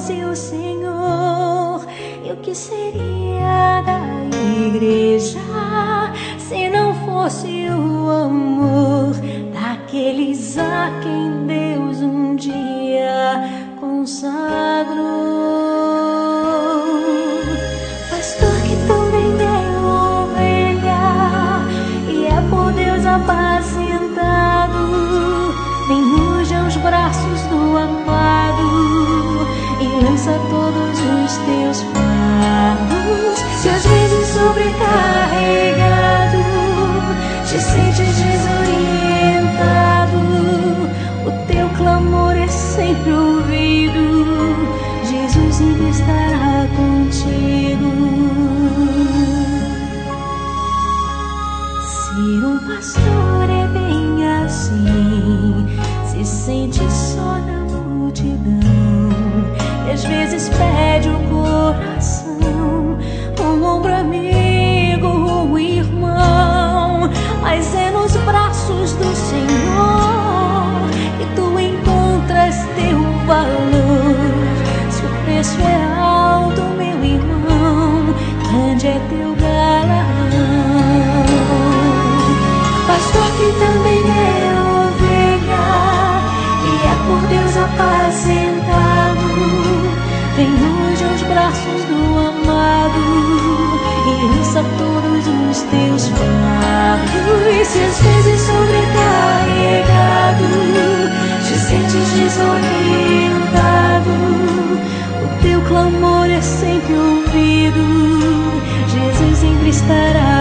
fosse o Senhor, e o que seria da igreja se não fosse o amor daqueles a quem Deus um dia consagrou? Pastor que também é ovelha e é por Deus apacentado, vem hoje aos braços do amado e lança todos os teus fardos. Se às vezes sobrecarregado te sentes desorientado, o teu clamor é sempre ouvido, Jesus sempre estará contigo. Ser um pastor é bem assim, se sente só na multidão e às vezes pede o coração, um ombro amigo, um irmão, mas é nos braços do Senhor que tu encontras teu valor. Se o preço é alto, meu irmão, grande é teu galardão. Pastor que também é ovelha e é por Deus apacentado, vem hoje aos braços do amado e lança todos os teus fardos. E se às vezes sobrecarregado te sentes desorientado, o teu clamor é sempre ouvido, Jesus sempre estará